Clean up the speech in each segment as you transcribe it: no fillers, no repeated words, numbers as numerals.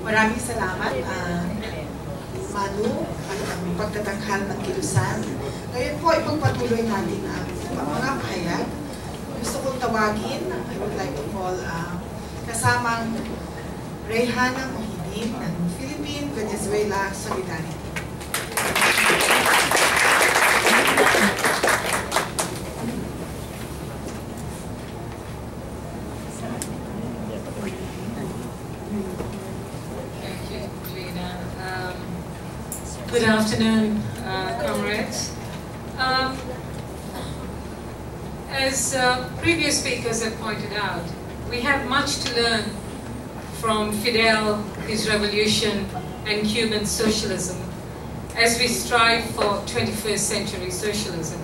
Maraming salamat, Manu, at ang pagtatanghal ng kilusan. Ngayon po, ipagpatuloy natin ang mga pahayag. Gusto kong tawagin, I would like to call kasamang Reyhana Mohidin ng Philippine-Venezuela Solidarity. Good afternoon, comrades. As previous speakers have pointed out, we have much to learn from Fidel, his revolution, and Cuban socialism as we strive for 21st century socialism.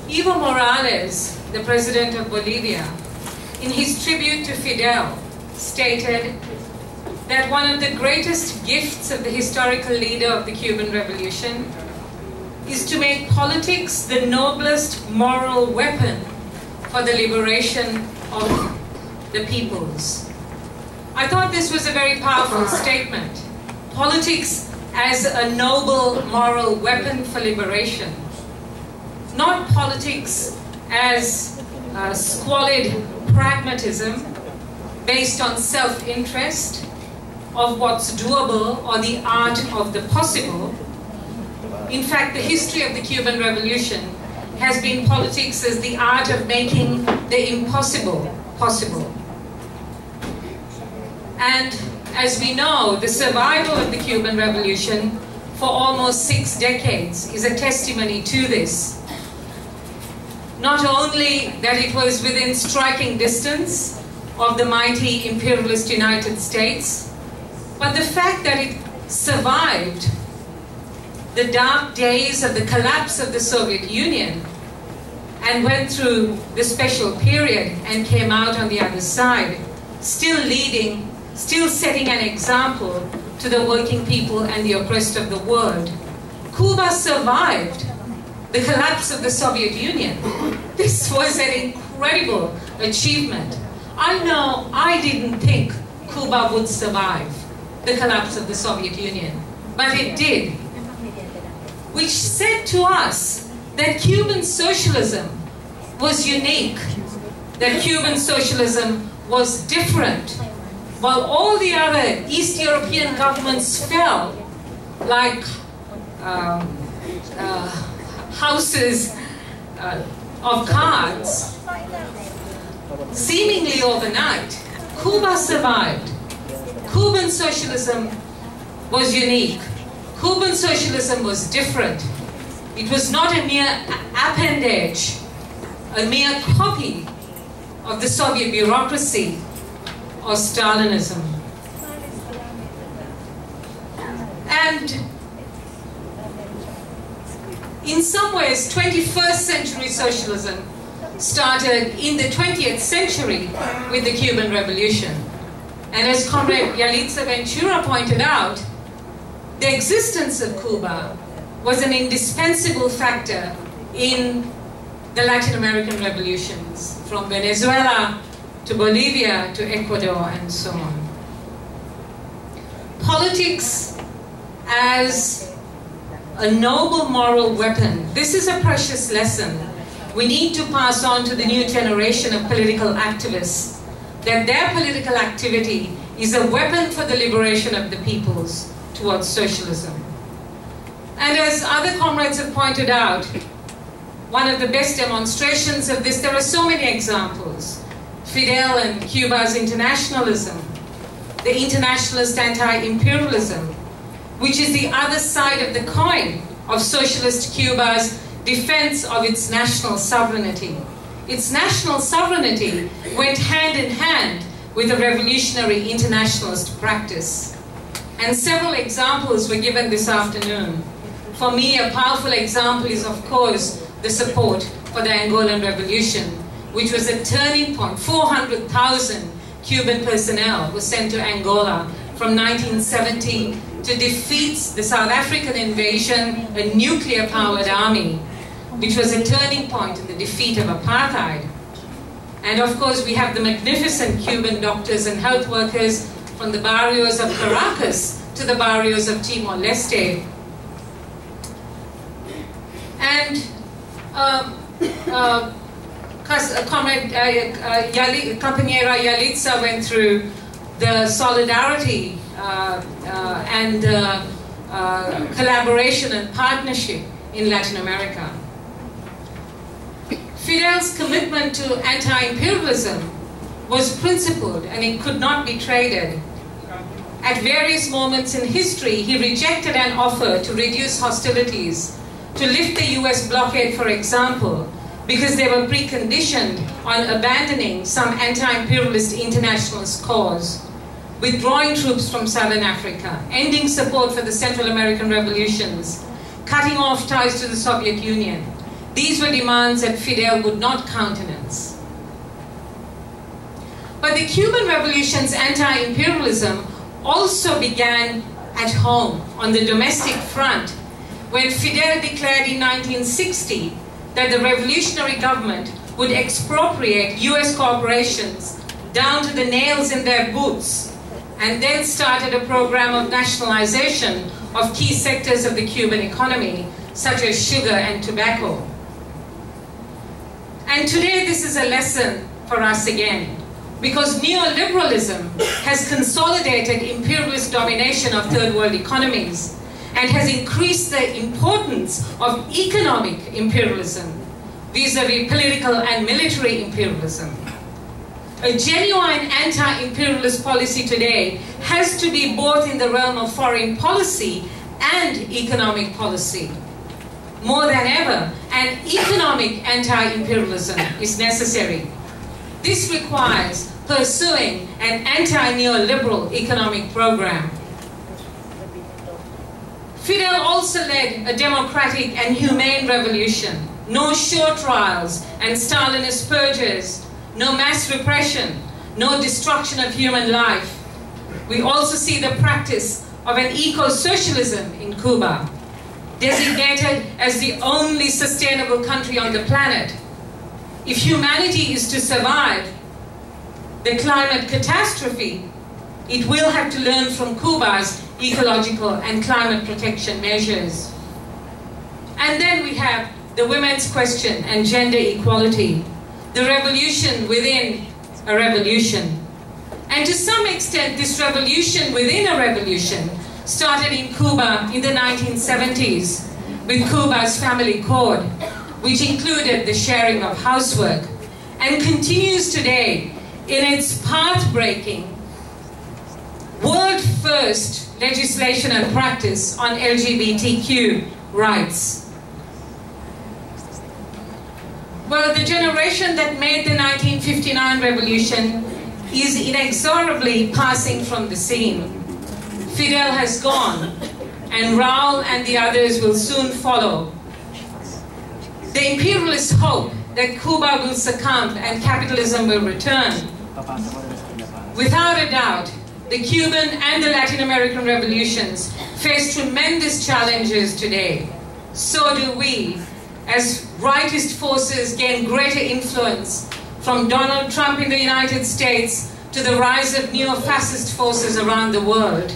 Evo Morales, the president of Bolivia, in his tribute to Fidel, stated that one of the greatest gifts of the historical leader of the Cuban Revolution is to make politics the noblest moral weapon for the liberation of the peoples. I thought this was a very powerful statement. Politics as a noble moral weapon for liberation. Not politics as squalid pragmatism based on self-interest, of what's doable or the art of the possible. In fact, the history of the Cuban Revolution has been politics as the art of making the impossible possible. And as we know, the survival of the Cuban Revolution for almost 6 decades is a testimony to this. Not only that it was within striking distance of the mighty imperialist United States, but the fact that it survived the dark days of the collapse of the Soviet Union and went through the special period and came out on the other side, still leading, still setting an example to the working people and the oppressed of the world. Cuba survived the collapse of the Soviet Union. This was an incredible achievement. I know I didn't think Cuba would survive the collapse of the Soviet Union, but it did, which said to us that Cuban socialism was unique, that Cuban socialism was different. While all the other East European governments fell like houses of cards, seemingly overnight, Cuba survived. Cuban socialism was unique. Cuban socialism was different. It was not a mere appendage, a mere copy of the Soviet bureaucracy or Stalinism. And in some ways, 21st century socialism started in the 20th century with the Cuban Revolution. And as Comrade Yalitza Ventura pointed out, the existence of Cuba was an indispensable factor in the Latin American revolutions, from Venezuela to Bolivia to Ecuador and so on. Politics as a noble moral weapon. This is a precious lesson we need to pass on to the new generation of political activists, that their political activity is a weapon for the liberation of the peoples towards socialism. And as other comrades have pointed out, one of the best demonstrations of this, there are so many examples. Fidel and Cuba's internationalism, the internationalist anti-imperialism, which is the other side of the coin of socialist Cuba's defense of its national sovereignty. Its national sovereignty went hand in hand with a revolutionary internationalist practice. And several examples were given this afternoon. For me, a powerful example is, of course, the support for the Angolan Revolution, which was a turning point. 400,000 Cuban personnel were sent to Angola from 1970 to defeat the South African invasion, a nuclear-powered army, which was a turning point in the defeat of apartheid. And of course, we have the magnificent Cuban doctors and health workers from the barrios of Caracas to the barrios of Timor-Leste. And Compañera Yalitza went through the solidarity and collaboration and partnership in Latin America. Fidel's commitment to anti-imperialism was principled and it could not be traded. At various moments in history, he rejected an offer to reduce hostilities, to lift the US blockade, for example, because they were preconditioned on abandoning some anti-imperialist internationalist cause, withdrawing troops from Southern Africa, ending support for the Central American revolutions, cutting off ties to the Soviet Union. These were demands that Fidel would not countenance. But the Cuban Revolution's anti-imperialism also began at home, on the domestic front, when Fidel declared in 1960 that the revolutionary government would expropriate US corporations down to the nails in their boots, and then started a program of nationalization of key sectors of the Cuban economy, such as sugar and tobacco. And today this is a lesson for us again, because neoliberalism has consolidated imperialist domination of third world economies and has increased the importance of economic imperialism vis-à-vis political and military imperialism. A genuine anti-imperialist policy today has to be both in the realm of foreign policy and economic policy. More than ever, an economic anti-imperialism is necessary. This requires pursuing an anti-neoliberal economic program. Fidel also led a democratic and humane revolution. No show trials and Stalinist purges, no mass repression, no destruction of human life. We also see the practice of an eco-socialism in Cuba, designated as the only sustainable country on the planet. If humanity is to survive the climate catastrophe, it will have to learn from Cuba's ecological and climate protection measures. And then we have the women's question and gender equality, the revolution within a revolution. And to some extent, this revolution within a revolution started in Cuba in the 1970s with Cuba's family code, which included the sharing of housework, and continues today in its path-breaking, world-first legislation and practice on LGBTQ rights. Well, the generation that made the 1959 revolution is inexorably passing from the scene. Fidel has gone, and Raul and the others will soon follow. The imperialists hope that Cuba will succumb and capitalism will return. Without a doubt, the Cuban and the Latin American revolutions face tremendous challenges today. So do we, as rightist forces gain greater influence from Donald Trump in the United States to the rise of neo-fascist forces around the world.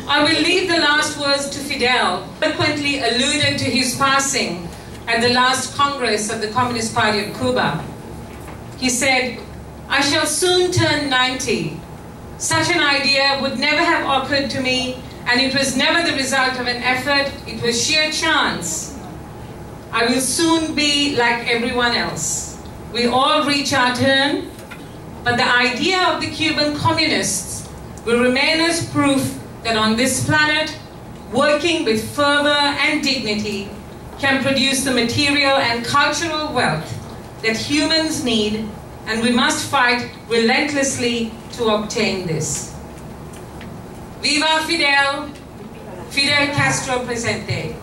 I will leave the last words to Fidel, frequently alluded to his passing at the last Congress of the Communist Party of Cuba. He said, "I shall soon turn 90. Such an idea would never have occurred to me, and it was never the result of an effort, it was sheer chance. I will soon be like everyone else. We all reach our turn, but the idea of the Cuban communists will remain as proof that on this planet, working with fervor and dignity can produce the material and cultural wealth that humans need, and we must fight relentlessly to obtain this. Viva Fidel! Fidel Castro presente.